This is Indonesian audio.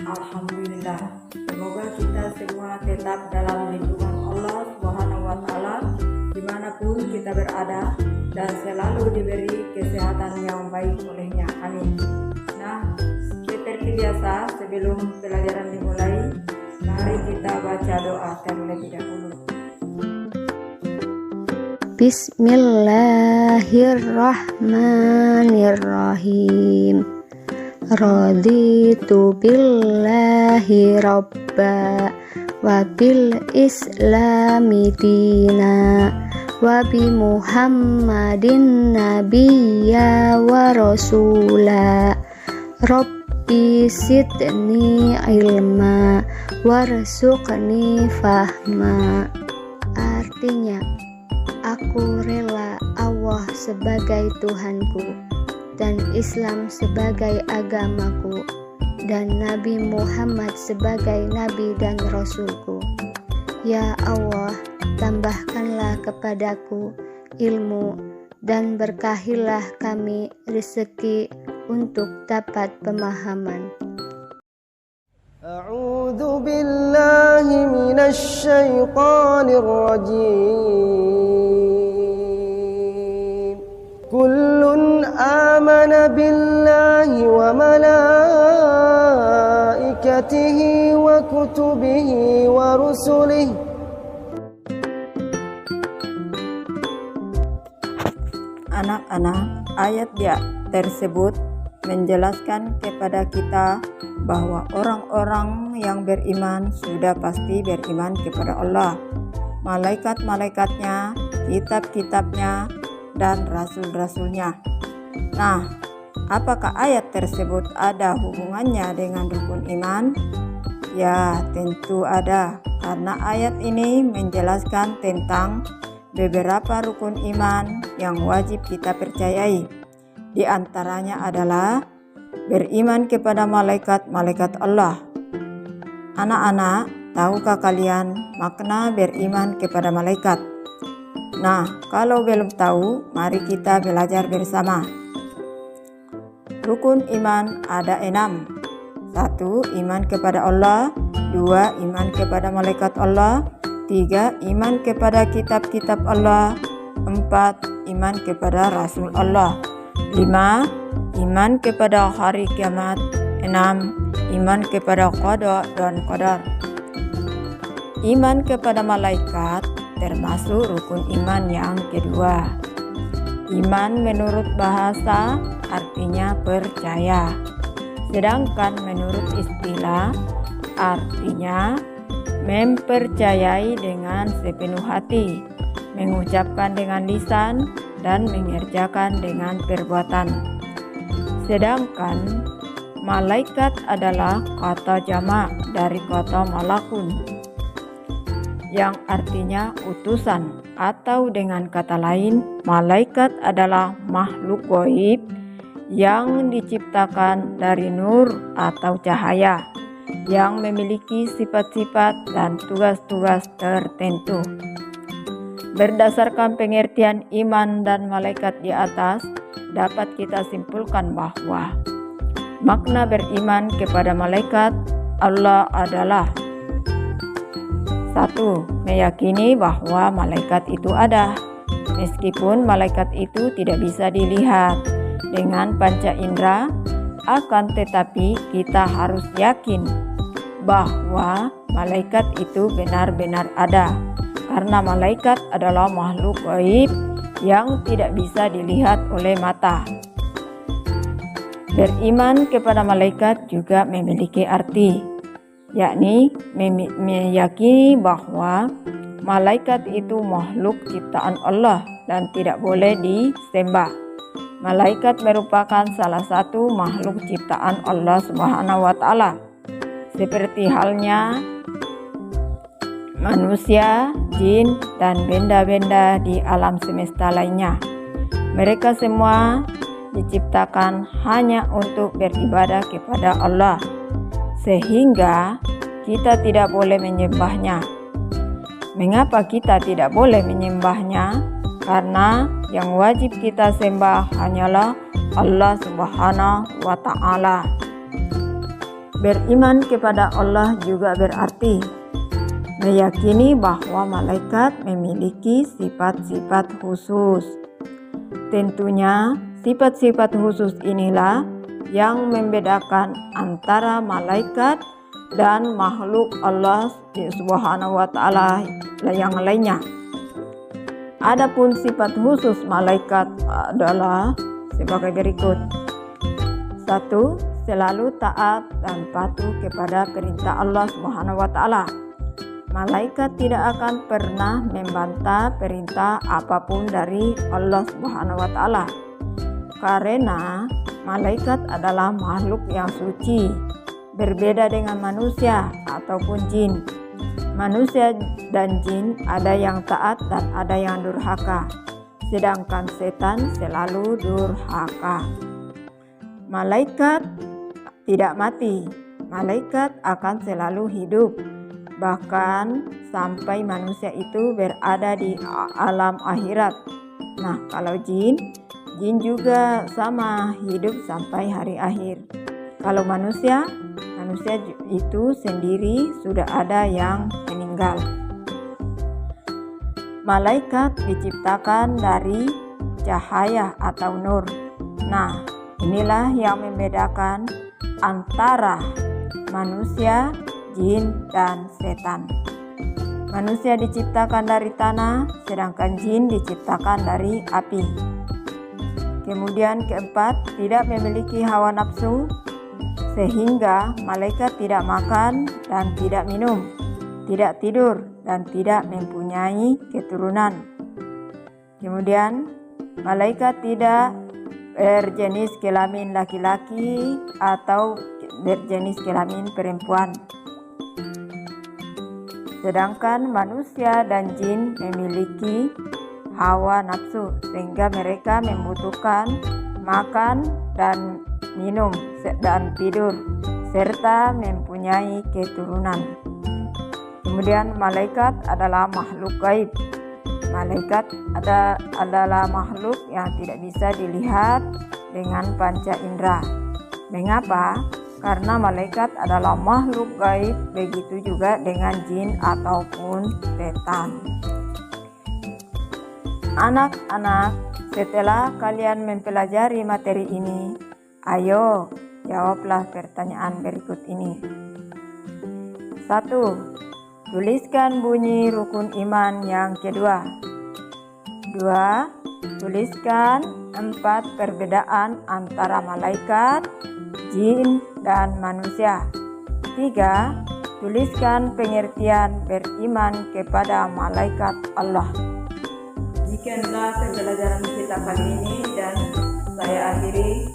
Alhamdulillah, semoga kita semua tetap dalam lindungan Allah Subhanahu wa Ta'ala dimanapun kita berada dan selalu diberi kesehatan yang baik olehnya. Amin. Nah, seperti biasa sebelum pelajaran dimulai, mari kita baca doa terlebih dahulu. Bismillahirrahmanirrahim. Raditu billahi rabba wa bil islami dina wa bi muhammadin nabiyya wa rasula. Rabbi sidni ilma warzuqni fahma. Artinya, aku rela Allah sebagai Tuhanku dan Islam sebagai agamaku dan Nabi Muhammad sebagai Nabi dan Rasulku. Ya Allah, tambahkanlah kepadaku ilmu dan berkahilah kami rezeki untuk dapat pemahaman. A'udzu billahi minasy syaithanir rajim. Kullun amana billahi wa malaikatihi wa kutubihi wa rusulihi. Anak-anak, ayat tersebut menjelaskan kepada kita bahwa orang-orang yang beriman sudah pasti beriman kepada Allah, malaikat-malaikatnya, kitab-kitabnya, dan rasul-rasulnya. Nah, apakah ayat tersebut ada hubungannya dengan rukun iman? Ya, tentu ada, karena ayat ini menjelaskan tentang beberapa rukun iman yang wajib kita percayai. Di antaranya adalah beriman kepada malaikat-malaikat Allah. Anak-anak, tahukah kalian makna beriman kepada malaikat? Nah, kalau belum tahu, mari kita belajar bersama. Rukun iman ada 6. 1. Iman kepada Allah. 2. Iman kepada malaikat Allah. 3. Iman kepada kitab-kitab Allah. 4. Iman kepada Rasul Allah. 5. Iman kepada hari kiamat. 6. Iman kepada qada dan qadar. Iman kepada malaikat termasuk rukun iman yang kedua. Iman menurut bahasa artinya percaya, sedangkan menurut istilah artinya mempercayai dengan sepenuh hati, mengucapkan dengan lisan, dan mengerjakan dengan perbuatan. Sedangkan malaikat adalah kata jamak dari kata malakun, yang artinya utusan, atau dengan kata lain, malaikat adalah makhluk gaib yang diciptakan dari nur atau cahaya, yang memiliki sifat-sifat dan tugas-tugas tertentu. Berdasarkan pengertian iman dan malaikat di atas, dapat kita simpulkan bahwa makna beriman kepada malaikat Allah adalah: 1. Meyakini bahwa malaikat itu ada, meskipun malaikat itu tidak bisa dilihat dengan panca indera, akan tetapi kita harus yakin bahwa malaikat itu benar-benar ada, karena malaikat adalah makhluk gaib yang tidak bisa dilihat oleh mata. Beriman kepada malaikat juga memiliki arti, yakni meyakini bahwa malaikat itu makhluk ciptaan Allah dan tidak boleh disembah. Malaikat merupakan salah satu makhluk ciptaan Allah Subhanahu wa Ta'ala, seperti halnya manusia, jin, dan benda-benda di alam semesta lainnya. Mereka semua diciptakan hanya untuk beribadah kepada Allah, sehingga kita tidak boleh menyembahnya. Mengapa kita tidak boleh menyembahnya? Karena yang wajib kita sembah hanyalah Allah Subhanahu wa Ta'ala. Beriman kepada Allah juga berarti meyakini bahwa malaikat memiliki sifat-sifat khusus. Tentunya sifat-sifat khusus inilah yang membedakan antara malaikat dan makhluk Allah Subhanahu wa Ta'ala yang lainnya. Adapun sifat khusus malaikat adalah sebagai berikut. 1. Selalu taat dan patuh kepada perintah Allah Subhanahu wa Ta'ala. Malaikat tidak akan pernah membantah perintah apapun dari Allah Subhanahu wa Ta'ala, karena malaikat adalah makhluk yang suci, berbeda dengan manusia ataupun jin. Manusia dan jin ada yang taat dan ada yang durhaka, sedangkan setan selalu durhaka. Malaikat tidak mati, malaikat akan selalu hidup, bahkan sampai manusia itu berada di alam akhirat. Nah, kalau jin juga sama, hidup sampai hari akhir. Kalau manusia itu sendiri sudah ada yang meninggal. Malaikat diciptakan dari cahaya atau nur. Nah, inilah yang membedakan antara manusia, jin, dan setan. Manusia diciptakan dari tanah, sedangkan jin diciptakan dari api. Kemudian keempat, tidak memiliki hawa nafsu, sehingga malaikat tidak makan dan tidak minum, tidak tidur dan tidak mempunyai keturunan. Kemudian malaikat tidak berjenis kelamin laki-laki atau berjenis kelamin perempuan. Sedangkan manusia dan jin memiliki hawa nafsu, sehingga mereka membutuhkan makan dan minum dan tidur, serta mempunyai keturunan. Kemudian malaikat adalah makhluk gaib. Malaikat adalah makhluk yang tidak bisa dilihat dengan panca indera. Mengapa? Karena malaikat adalah makhluk gaib, begitu juga dengan jin ataupun setan. Anak-anak, setelah kalian mempelajari materi ini, ayo jawablah pertanyaan berikut ini. 1. Tuliskan bunyi rukun iman yang kedua. 2. Tuliskan 4 perbedaan antara malaikat, jin, dan manusia. 3. Tuliskan pengertian beriman kepada malaikat Allah. Demikianlah pembelajaran kita kali ini, dan saya akhiri.